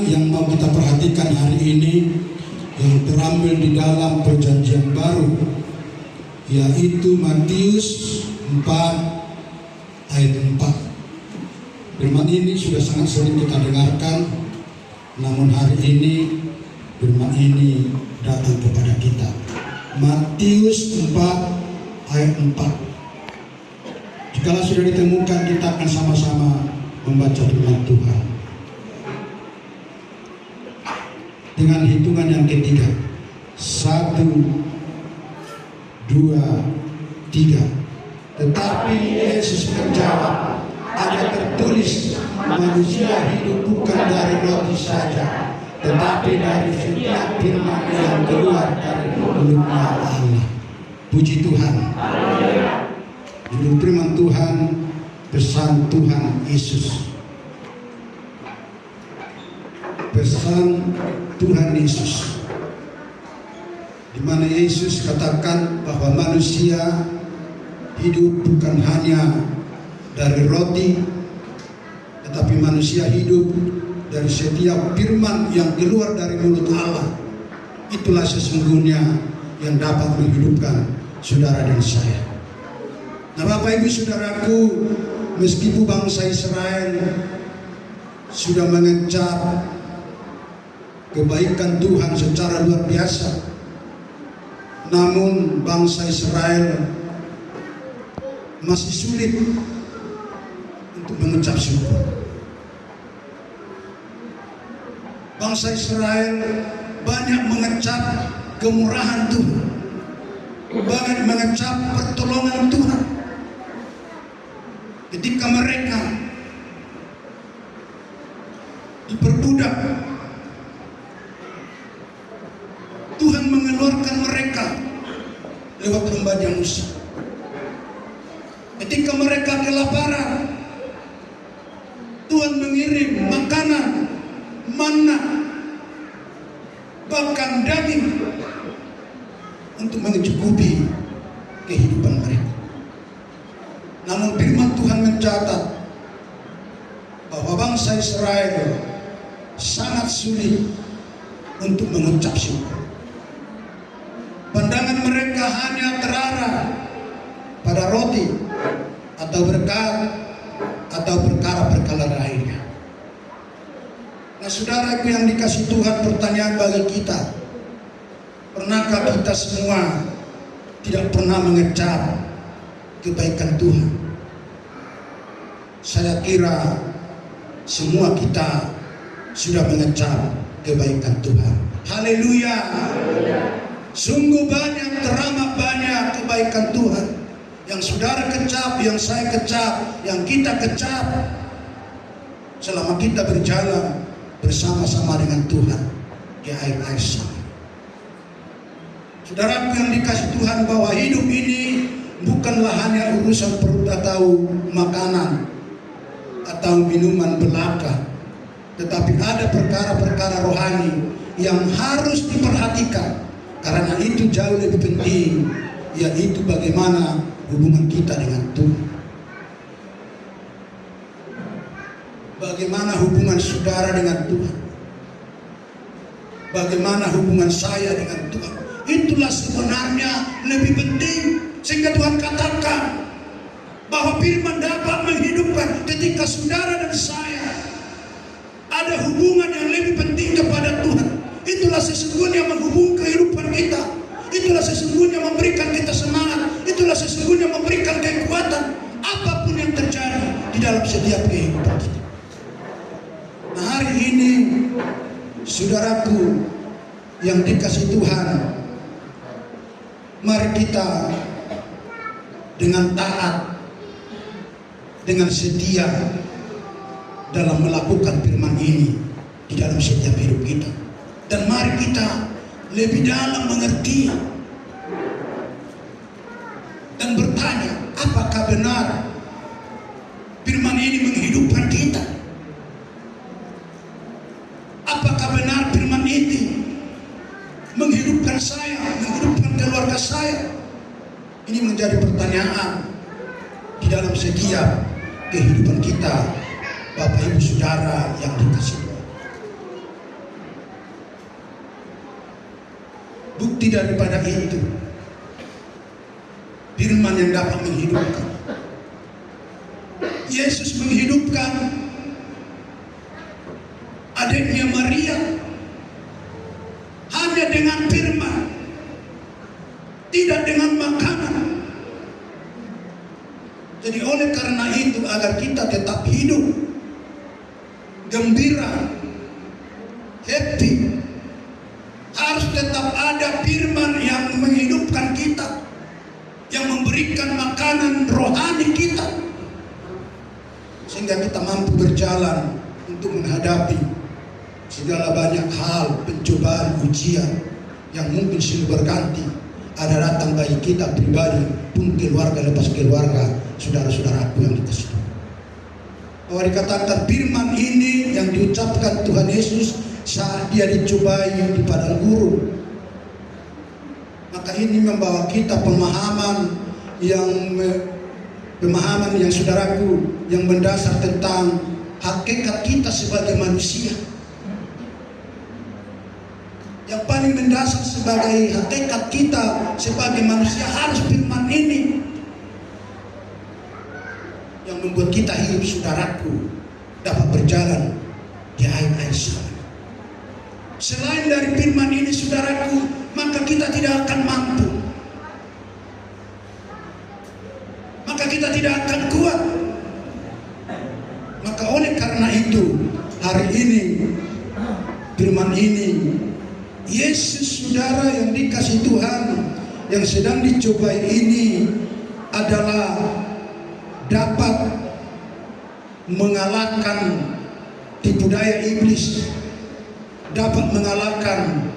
yang mau kita perhatikan hari ini yang terambil di dalam Perjanjian Baru, yaitu Matius 4 ayat 4. Firman ini sudah sangat sering kita dengarkan, namun hari ini firman ini datang kepada kita. Matius 4 ayat 4. Jikalau sudah ditemukan, kita akan sama-sama membaca firman Tuhan dengan hitungan yang ketiga. 1, 2, 3. Tetapi Yesus menjawab, ada tertulis, manusia hidup bukan dari roti saja, tetapi dari setiap firman yang keluar dari mulutnya Allah. Puji Tuhan. Judul firman Tuhan, pesan Tuhan Yesus. Pesan Tuhan Yesus, di mana Yesus katakan bahwa manusia hidup bukan hanya dari roti, tetapi manusia hidup dari setiap firman yang keluar dari mulut Allah. Itulah sesungguhnya yang dapat menghidupkan saudara dan saya. Nah, Bapak Ibu Saudaraku, meskipun bangsa Israel sudah mengecap kebaikan Tuhan secara luar biasa, namun bangsa Israel masih sulit untuk mengucap syukur. Bangsa Israel banyak mengecap kemurahan Tuhan, banyak mengecap pertolongan Tuhan. Ketika mereka diperbudak, Tuhan mengeluarkan mereka lewat hamba-Nya Musa. Ketika mereka kelaparan, Tuhan mengirim makanan, manna, bahkan daging untuk mencukupi kehidupan mereka. Namun firman Tuhan mencatat bahwa bangsa Israel sangat sulit untuk mengucap syukur. Pandangan mereka hanya terarah pada roti atau berkat atau perkara-perkara lainnya. Nah, saudaraku yang dikasih Tuhan, pertanyaan bagi kita, pernahkah kita semua tidak pernah mengecap kebaikan Tuhan? Saya kira semua kita sudah mengecap kebaikan Tuhan. Haleluya. Sungguh banyak, teramat banyak kebaikan Tuhan yang saudara kecap, yang saya kecap, yang kita kecap selama kita berjalan bersama-sama dengan Tuhan di air-air sana. Saudaraku yang dikasih Tuhan, bahwa hidup ini bukanlah hanya urusan perut atau makanan atau minuman belaka, tetapi ada perkara-perkara rohani yang harus diperhatikan. Karena itu jauh lebih penting, yaitu bagaimana hubungan kita dengan Tuhan. Bagaimana hubungan saudara dengan Tuhan. Bagaimana hubungan saya dengan Tuhan. Itulah sebenarnya lebih penting. Sehingga Tuhan katakan bahwa firman dapat menghidupkan. Ketika saudara dan saya ada hubungan yang lebih penting kepada Tuhan, itulah sesungguhnya menghubung kehidupan kita. Itulah sesungguhnya memberikan kita semangat. Itulah sesungguhnya memberikan kekuatan apapun yang terjadi di dalam setiap kehidupan kita. Nah, hari ini saudaraku yang dikasih Tuhan, mari kita dengan taat, dengan setia dalam melakukan firman ini di dalam setiap hidup kita. Dan mari kita lebih dalam mengerti dan bertanya, apakah benar firman ini menghidupkan kita? Apakah benar firman ini menghidupkan saya, menghidupkan keluarga saya? Ini menjadi pertanyaan di dalam setiap kehidupan kita, Bapak Ibu Saudara yang dikasihi Tuhan. Bukti daripada itu, firman yang dapat menghidupkan. Yesus menghidupkan adiknya Maria hanya dengan firman, tidak dengan makanan. Jadi oleh karena itu, agar kita tetap hidup, gembira, happy, harus tetap ada firman yang menghidupkan kita, yang memberikan makanan rohani kita, sehingga kita mampu berjalan untuk menghadapi segala banyak hal, pencobaan, ujian yang mungkin silih berganti ada datang bagi kita pribadi pun, keluarga lepas keluarga, saudara-saudaraku yang dikasihi. Bahwa dikatakan firman ini yang diucapkan Tuhan Yesus saat dia dicobai di padang gurun. Maka ini membawa kita pemahaman yang saudaraku, yang mendasar tentang hakikat kita sebagai manusia. Yang paling mendasar sebagai hakikat kita sebagai manusia harus firman ini yang membuat kita hidup, saudaraku, dapat berjalan di air-air sana. Selain dari firman ini, saudaraku, maka kita tidak akan mampu, maka kita tidak akan kuat. Maka oleh karena itu, hari ini firman ini, Yesus, saudara yang dikasih Tuhan, yang sedang dicobai ini adalah dapat mengalahkan tipu daya iblis, dapat mengalahkan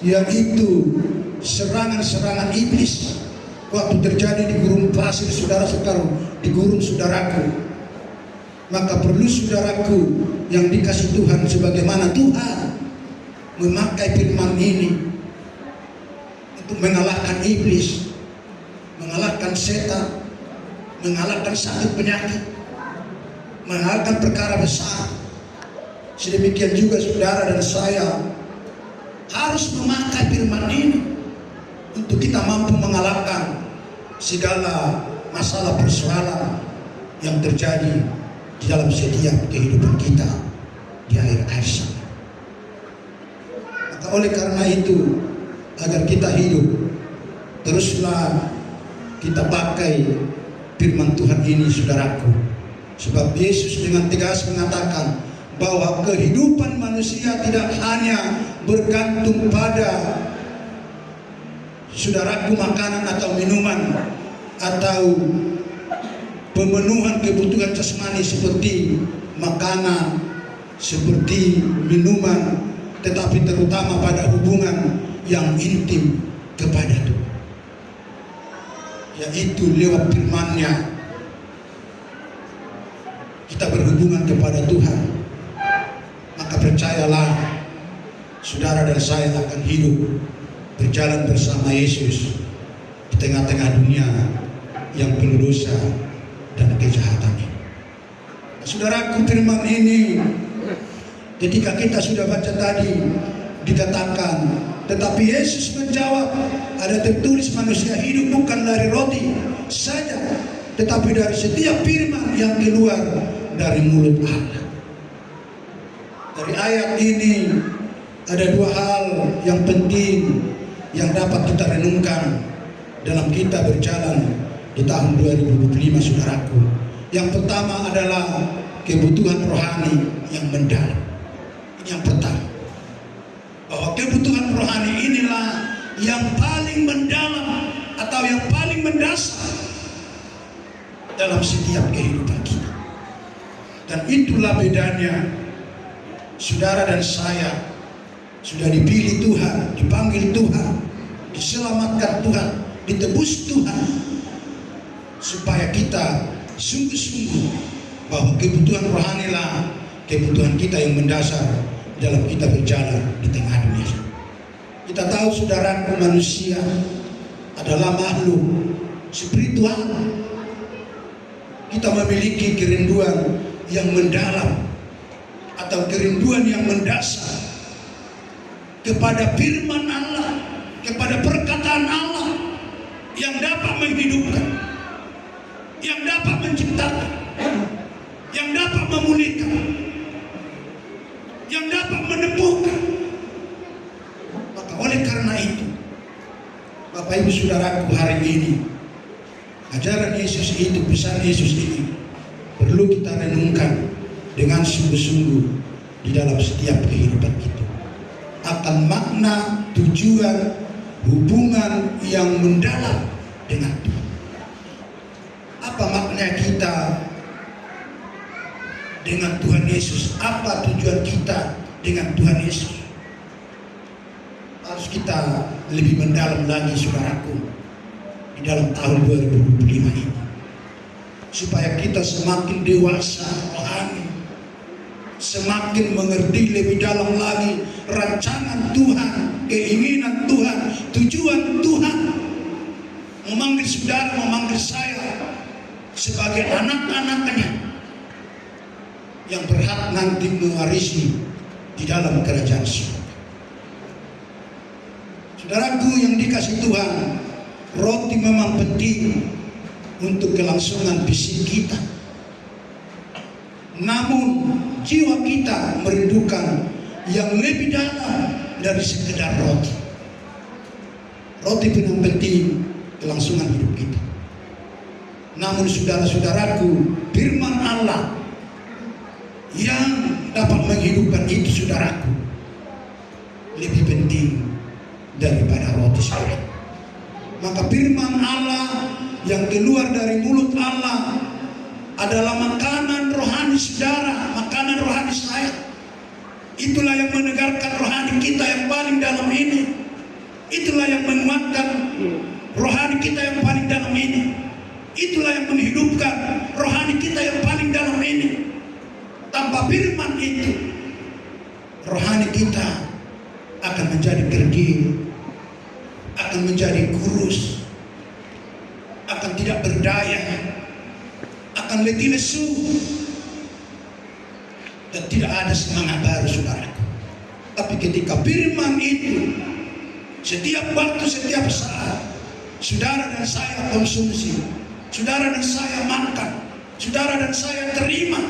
yaitu serangan-serangan iblis waktu terjadi di gurun pasir, saudara sekarang di gurun, saudaraku. Maka perlu, saudaraku yang dikasih Tuhan, sebagaimana Tuhan memakai firman ini untuk mengalahkan iblis, mengalahkan setan, mengalahkan sakit penyakit, mengalahkan perkara besar. Sedemikian juga saudara dan saya harus memakai firman ini untuk kita mampu mengalahkan segala masalah persoalan yang terjadi di dalam setiap kehidupan kita di akhir sana. Maka oleh karena itu, agar kita hidup, teruslah kita pakai firman Tuhan ini, saudaraku. Sebab Yesus dengan tegas mengatakan bahwa kehidupan manusia tidak hanya bergantung pada, saudaraku, makanan atau minuman atau pemenuhan kebutuhan jasmani seperti makanan, seperti minuman, tetapi terutama pada hubungan yang intim kepada Tuhan, yaitu lewat firman-Nya kita berhubungan kepada Tuhan. Maka percayalah, saudara dan saya akan hidup berjalan bersama Yesus di tengah-tengah dunia yang penuh dosa dan kejahatan ini. Saudaraku, firman ini ketika kita sudah baca tadi dikatakan, tetapi Yesus menjawab, ada tertulis manusia hidup bukan dari roti saja, tetapi dari setiap firman yang keluar dari mulut Allah. Dari ayat ini ada dua hal yang penting yang dapat kita renungkan dalam kita berjalan di tahun 2025, saudaraku. Yang pertama adalah kebutuhan rohani yang mendalam. Ini yang pertama, bahwa kebutuhan rohani inilah yang paling mendalam atau yang paling mendasar dalam setiap kehidupan kita. Dan itulah bedanya saudara dan saya sudah dipilih Tuhan, dipanggil Tuhan, diselamatkan Tuhan, ditebus Tuhan, supaya kita sungguh-sungguh bahwa kebutuhan rohanilah kebutuhan kita yang mendasar dalam kita berjalan di tengah dunia. Kita tahu, saudaraku, manusia adalah makhluk spiritual. Kita memiliki kerinduan yang mendalam atau kerinduan yang mendasar kepada firman Allah, kepada perkataan Allah yang dapat menghidupkan, yang dapat menciptakan, yang dapat memulihkan, yang dapat menemukan. Maka oleh karena itu, Bapak Ibu Saudaraku, hari ini ajaran Yesus itu, pesan Yesus ini perlu kita renungkan dengan sungguh-sungguh di dalam setiap kehidupan kita, akan makna, tujuan, hubungan yang mendalam dengan Tuhan. Apa makna kita dengan Tuhan Yesus? Apa tujuan kita dengan Tuhan Yesus? Harus kita lebih mendalam lagi, saudaraku, di dalam tahun 2025 ini, supaya kita semakin dewasa rohani, semakin mengerti lebih dalam lagi rancangan Tuhan, keinginan Tuhan, tujuan Tuhan memanggil saudara, memanggil saya sebagai anak-anaknya yang berhak nanti mewarisi di dalam kerajaan surga. Saudaraku yang dikasih Tuhan, roti memang penting untuk kelangsungan fisik kita. Namun jiwa kita merindukan yang lebih dalam dari sekedar roti. Roti memang penting kelangsungan hidup kita. Namun saudara-saudaraku, firman Allah yang dapat menghidupkan itu, saudaraku, lebih penting daripada roti, saudara. Maka firman Allah yang keluar dari mulut Allah adalah makanan rohani saudara, makanan rohani saya. Itulah yang menegarkan rohani kita yang paling dalam ini. Itulah yang menguatkan rohani kita yang paling dalam ini. Itulah yang menghidupkan rohani kita yang paling dalam ini. Tanpa firman itu, rohani kita akan menjadi kerdil, akan menjadi kurus, akan tidak berdaya, akan letih lesu, dan tidak ada semangat baru, saudaraku. Tapi ketika firman itu setiap waktu, setiap saat saudara dan saya konsumsi, saudara dan saya makan, saudara dan saya terima,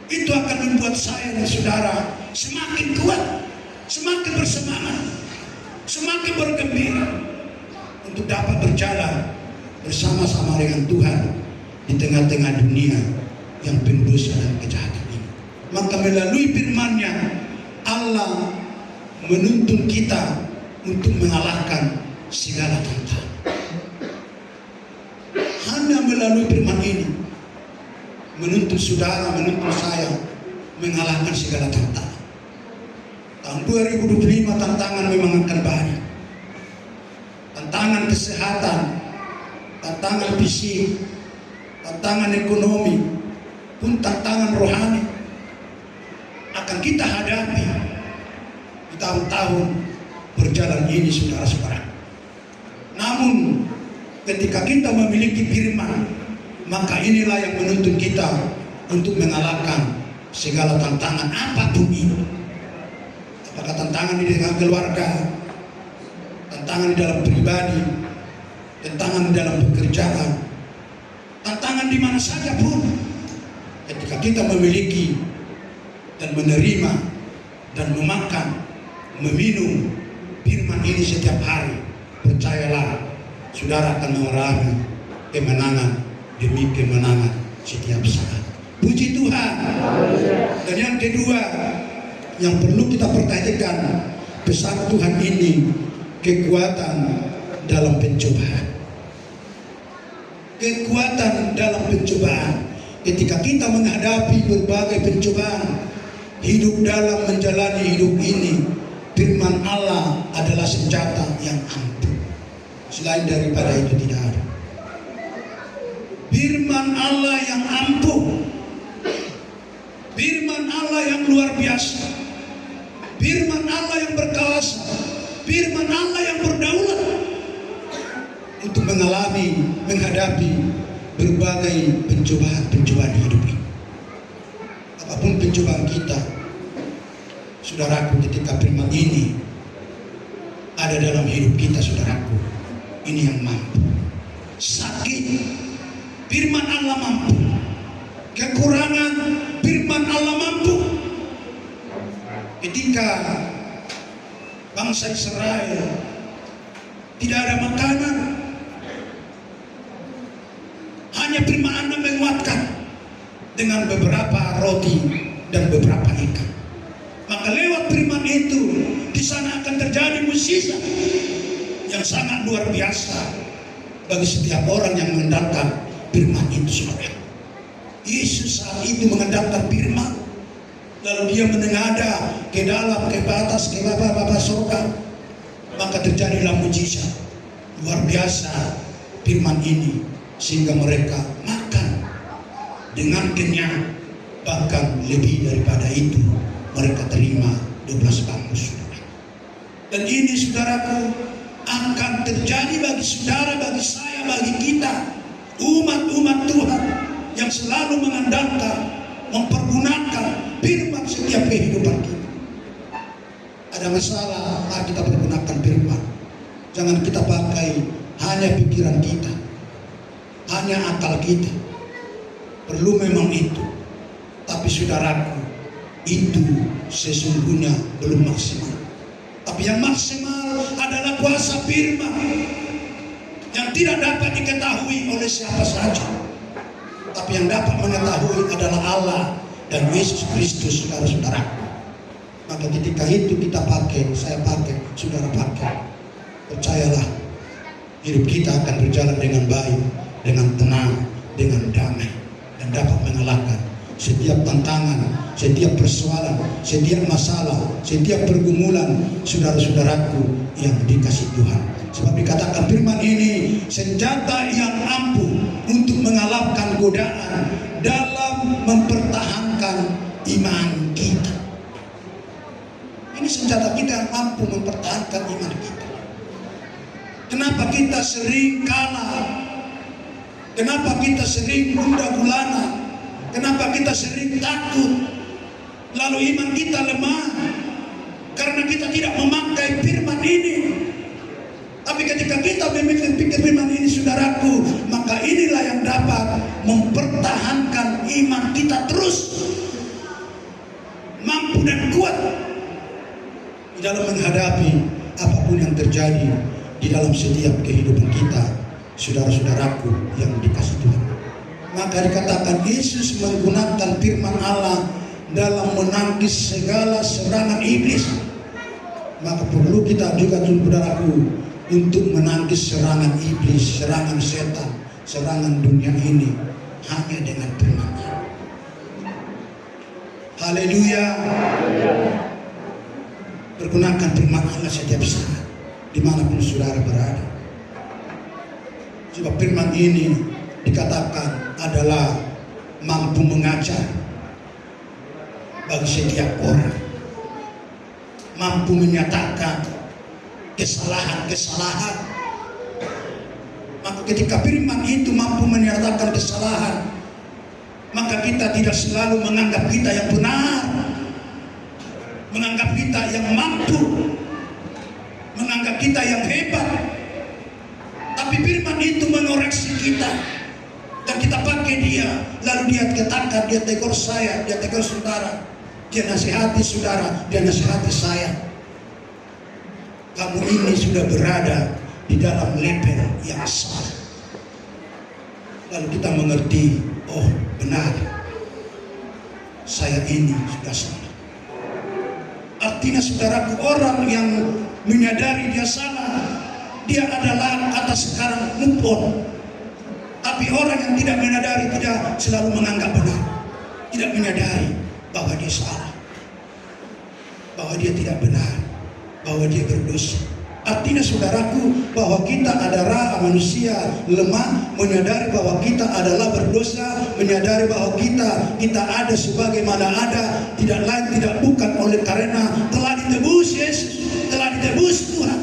itu akan membuat saya dan saudara semakin kuat, semakin bersemangat, semakin bergembira untuk dapat berjalan bersama-sama dengan Tuhan di tengah-tengah dunia yang penuh dosa dan kejahatan ini. Maka melalui firman-Nya Allah menuntun kita untuk mengalahkan segala tantangan. Hanya melalui firman ini menuntun saudara, menuntun saya mengalahkan segala tantangan. Tahun 2025 tantangan memang akan banyak. Tantangan kesehatan, tantangan fisik, tantangan ekonomi, pun tantangan rohani akan kita hadapi di tahun-tahun berjalan ini, saudara-saudara. Namun ketika kita memiliki firman, maka inilah yang menuntun kita untuk mengalahkan segala tantangan apapun ini. Apakah tantangan di dalam keluarga, tantangan di dalam pribadi, tantangan di dalam pekerjaan, tantangan di mana saja pun. Ketika kita memiliki dan menerima dan memakan, meminum firman ini setiap hari, percayalah, saudara akan mengalami kemenangan demi kemenangan setiap saat. Puji Tuhan. Dan yang kedua yang perlu kita perhatikan, pesan Tuhan ini, kekuatan dalam pencobaan. Kekuatan dalam pencobaan. Ketika kita menghadapi berbagai pencobaan, hidup dalam menjalani hidup ini, firman Allah adalah senjata yang ampuh. Selain daripada itu tidak ada. Firman Allah yang ampuh, firman Allah yang luar biasa, firman Allah yang berkuasa, firman Allah yang berdaulat untuk menghadapi berbagai pencobaan hidup ini. Apapun pencobaan kita, saudaraku, ketika firman ini ada dalam hidup kita, saudaraku. Ini yang mampu. Sakit, firman Allah mampu. Kekurangan, firman Allah mampu. Ketika bangsa Israel tidak ada makanan, hanya firman Allah menguatkan dengan beberapa roti dan beberapa ikan. Maka lewat firman itu, di sana akan terjadi mukjizat yang sangat luar biasa bagi setiap orang yang mendengarkan firman itu, saudara. Yesus saat itu mengendapkan firman, lalu dia menengadah ke dalam, ke atas, ke bawah surga. Maka terjadilah mukjizat luar biasa firman ini, sehingga mereka makan dengan kenyang. Bahkan lebih daripada itu, mereka terima 12 bangkus. Dan ini, saudaraku, akan terjadi bagi saudara, bagi saya, bagi kita, umat-umat Tuhan yang selalu mengandalkan, mempergunakan firman setiap kehidupan kita. Ada masalah, mari kita pergunakan firman. Jangan kita pakai hanya pikiran kita, hanya akal kita. Perlu memang itu, tapi saudaraku, itu sesungguhnya belum maksimal. Tapi yang maksimal adalah kuasa firman yang tidak dapat diketahui oleh siapa saja. Tapi yang dapat mengetahui adalah Allah dan Yesus Kristus, saudara-saudara. Maka ketika itu kita pakai, saya pakai, saudara pakai, percayalah, hidup kita akan berjalan dengan baik, dengan tenang, dengan damai, dan dapat mengalahkan setiap tantangan, setiap persoalan, setiap masalah, setiap pergumulan saudara-saudaraku yang dikasih Tuhan. Sebab dikatakan firman ini senjata yang ampuh untuk mengalahkan godaan dalam mempertahankan iman kita. Ini senjata kita yang mampu mempertahankan iman kita. Kenapa kita sering kalah? Kenapa kita sering gundah gulana? Kenapa kita sering takut? Lalu iman kita lemah karena kita tidak memakai firman ini. Tapi ketika kita memikir firman ini, saudaraku, maka inilah yang dapat mempertahankan iman kita terus mampu dan kuat di dalam menghadapi apapun yang terjadi di dalam setiap kehidupan kita, saudara-saudaraku yang dikasih Tuhan. Maka dikatakan Yesus menggunakan firman Allah dalam menangkis segala serangan iblis. Maka perlu kita juga, saudaraku, untuk menangkis serangan iblis, serangan setan, serangan dunia ini hanya dengan firman-Nya. Haleluya. Pergunakan firman Allah setiap saat, dimanapun saudara berada. Sebab firman ini dikatakan adalah mampu mengajar bagi setiap orang, mampu menyatakan kesalahan-kesalahan. Maka ketika firman itu mampu menyatakan kesalahan, maka kita tidak selalu menganggap kita yang benar, menganggap kita yang mampu, menganggap kita yang hebat. Tapi firman itu mengoreksi kita, dan kita pakai dia, lalu dia katakan, dia tegur saya, dia tegur saudara, dia nasihati saudara, dia nasihati saya. Kamu ini sudah berada di dalam level yang salah. Lalu kita mengerti, oh benar, saya ini sudah salah. Artinya saudaraku, orang yang menyadari dia salah, dia adalah kata sekarang move on. Tapi orang yang tidak menyadari, tidak selalu menganggap benar, tidak menyadari bahwa dia salah, bahwa dia tidak benar, bahwa dia berdosa. Artinya saudaraku, bahwa kita adalah manusia lemah, menyadari bahwa kita adalah berdosa, menyadari bahwa kita ada sebagaimana ada, tidak lain tidak bukan oleh karena telah ditebus Yesus, telah ditebus Tuhan,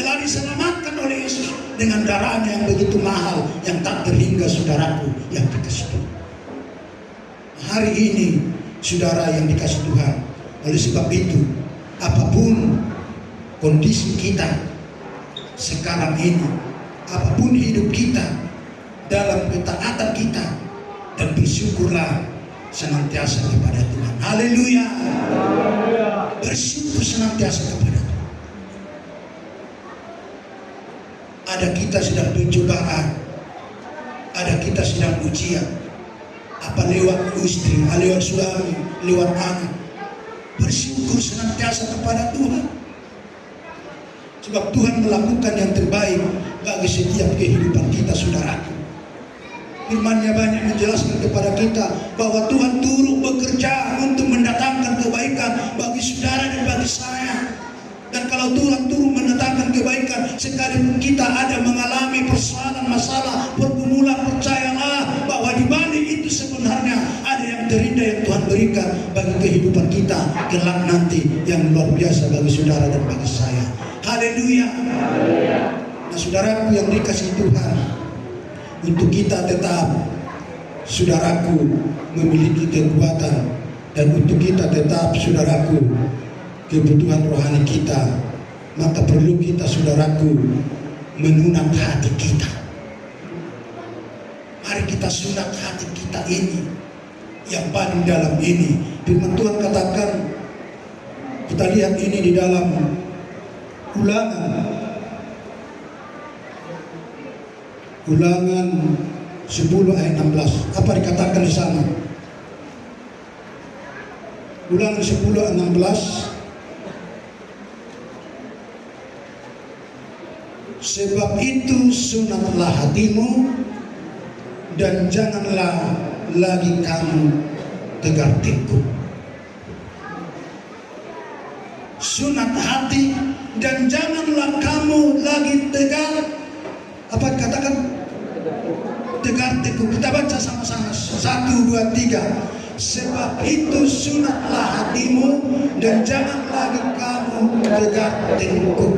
telah diselamatkan oleh Yesus dengan darahnya yang begitu mahal, yang tak terhingga, saudaraku yang dikasih Tuhan. Hari ini saudara yang dikasih Tuhan, oleh sebab itu apapun kondisi kita sekarang ini, apapun hidup kita, dalam ketaatan kita, dan bersyukurlah senantiasa kepada Tuhan. Haleluya. Bersyukur senantiasa kepada Tuhan. Ada kita sedang pencobaan, ada kita sedang ujian, apa lewat istri, lewat suami, lewat anak. Bersyukur senantiasa kepada Tuhan, sebab Tuhan melakukan yang terbaik bagi setiap kehidupan kita, saudaraku. Firman-Nya banyak menjelaskan kepada kita bahwa Tuhan turut bekerja untuk mendatangkan kebaikan bagi saudara dan bagi saya. Dan kalau Tuhan turut mendatangkan kebaikan, sekalipun kita ada mengalami persoalan, masalah, pergumulan, percayalah bahwa di balik itu sebenarnya ada yang terindah yang Tuhan berikan bagi kehidupan kita kelak nanti, yang luar biasa bagi saudara dan bagi saya. Haleluya. Nah, saudaraku yang dikasihi Tuhan, untuk kita tetap, saudaraku, memiliki kekuatan, dan untuk kita tetap, saudaraku, kebutuhan rohani kita, maka perlu kita, saudaraku, menunak hati kita. Mari kita sunat hati kita ini, yang paling dalam ini. Firman Tuhan katakan, kita lihat ini di dalam Ulangan 10 ayat 16. Apa dikatakan di sana? Ulangan 10 ayat 16. Sebab itu sunatlah hatimu, dan janganlah lagi kamu tegar tengkuk. Sunat hati, dan janganlah kamu lagi tegar, apa dikatakan? Tegar tengkuk. Kita baca sama-sama. 1, 2, 3. Sebab itu sunatlah hatimu, dan jangan lagi kamu tegar tengkuk.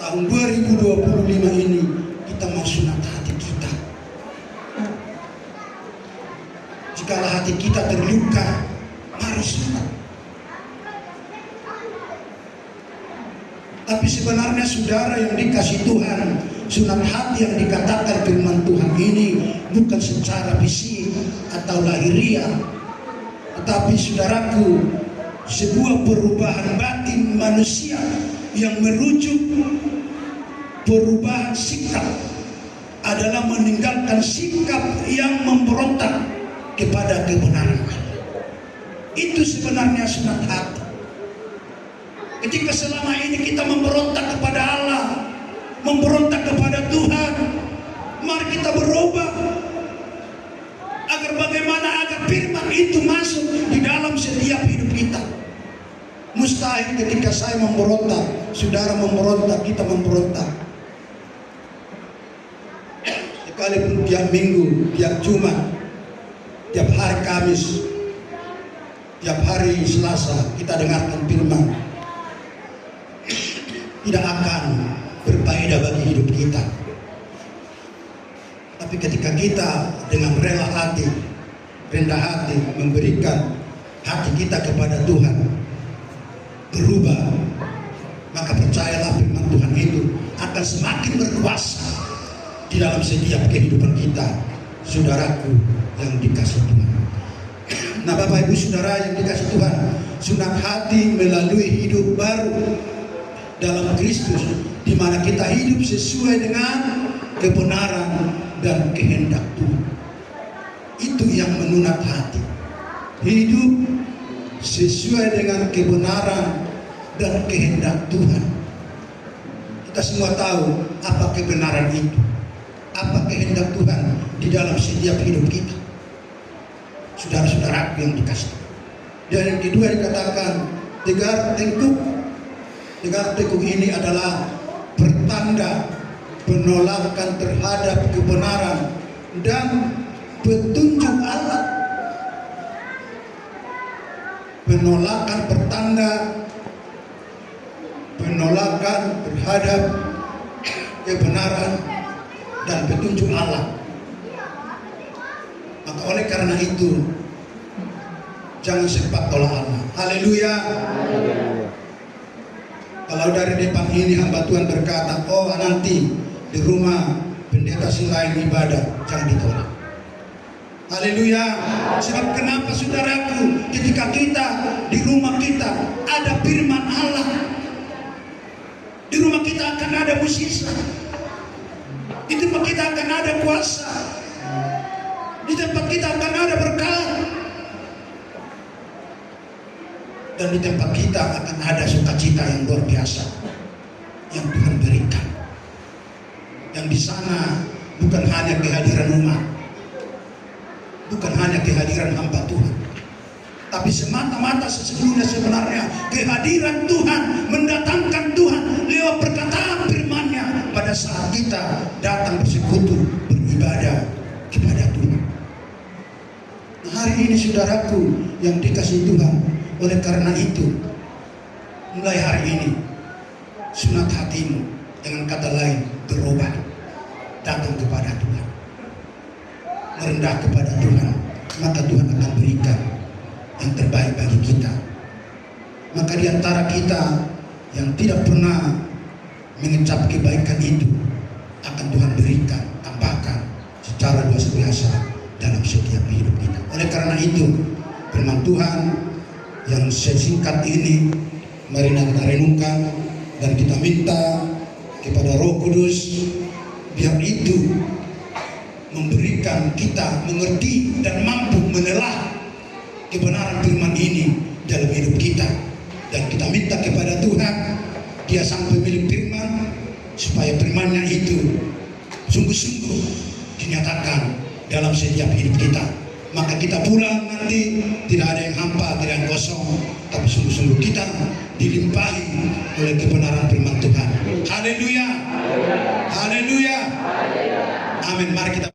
Tahun 2025 ini kita mau sunat hati kita. Jikalau hati kita terluka, mari sunat. Tapi sebenarnya saudara yang dikasih Tuhan, sunat hati yang dikatakan firman Tuhan ini bukan secara fisik atau lahiriah, tetapi saudaraku, sebuah perubahan batin manusia yang merujuk perubahan sikap, adalah meninggalkan sikap yang memberontak kepada kebenaran. Itu sebenarnya sunat hati. Ketika selama ini kita memberontak kepada Allah, memberontak kepada Tuhan, mari kita berubah. Agar bagaimana? Agar firman itu masuk di dalam setiap hidup kita. Mustahil ketika saya memberontak, saudara memberontak, kita memberontak. Sekalipun tiap minggu, tiap Jumat, tiap hari Kamis, tiap hari Selasa kita dengarkan firman, tidak akan berfaedah bagi hidup kita. Tapi ketika kita dengan rela hati, rendah hati, memberikan hati kita kepada Tuhan, berubah, maka percayalah firman Tuhan itu akan semakin berkuasa di dalam setiap kehidupan kita, saudaraku yang dikasih Tuhan. Nah, Bapak Ibu Saudara yang dikasih Tuhan, sunat hati melalui hidup baru dalam Kristus, di mana kita hidup sesuai dengan kebenaran dan kehendak Tuhan. Itu yang menunat hati. Hidup sesuai dengan kebenaran dan kehendak Tuhan. Kita semua tahu apa kebenaran itu, apa kehendak Tuhan di dalam setiap hidup kita, saudara-saudara yang dikasih. Dan yang kedua dikatakan tegar tengkuk. Tegar tengkuk ini adalah pertanda penolakan terhadap kebenaran dan petunjuk Allah. Penolakan pertanda penolakan terhadap kebenaran dan petunjuk Allah. Maka oleh karena itu, jangan sempat tolak Allah. Haleluya. Kalau dari depan ini hamba Tuhan berkata, oh nanti di rumah pendeta si lain ibadah, jangan ditolak. Haleluya. Sebab kenapa saudaraku, ketika kita di rumah kita ada firman Allah, di rumah kita akan ada mukjizat, di tempat kita akan ada kuasa, di tempat kita akan ada berkat, dan di tempat kita akan ada sukacita yang luar biasa yang Tuhan berikan. Yang di sana bukan hanya kehadiran umat, bukan hanya kehadiran hamba Tuhan, tapi semata-mata sesungguhnya sebenarnya kehadiran Tuhan mendatangkan Tuhan lewat perkataan firman-Nya pada saat kita datang bersekutu beribadah kepada Tuhan. Nah, hari ini saudaraku yang dikasihi Tuhan, oleh karena itu mulai hari ini sunat hatimu, dengan kata lain berubah, datang kepada Tuhan, merendah kepada Tuhan, maka Tuhan akan berikan yang terbaik bagi kita. Maka di antara kita yang tidak pernah mengecap kebaikan itu, akan Tuhan berikan, tambahkan secara luar biasa dalam setiap hidup kita. Oleh karena itu, firman Tuhan yang sesingkat ini mari kita renungkan dan kita minta kepada Roh Kudus biar itu memberikan kita mengerti dan mampu menelah kebenaran firman ini dalam hidup kita. Dan kita minta kepada Tuhan, Dia sang pemilik firman, supaya firman-Nya itu sungguh-sungguh dinyatakan dalam setiap hidup kita. Maka kita pulang nanti tidak ada yang hampa, tidak yang kosong, tapi sungguh-sungguh kita dilimpahi oleh kebenaran firman Tuhan. Haleluya. Haleluya. Amin. Mari kita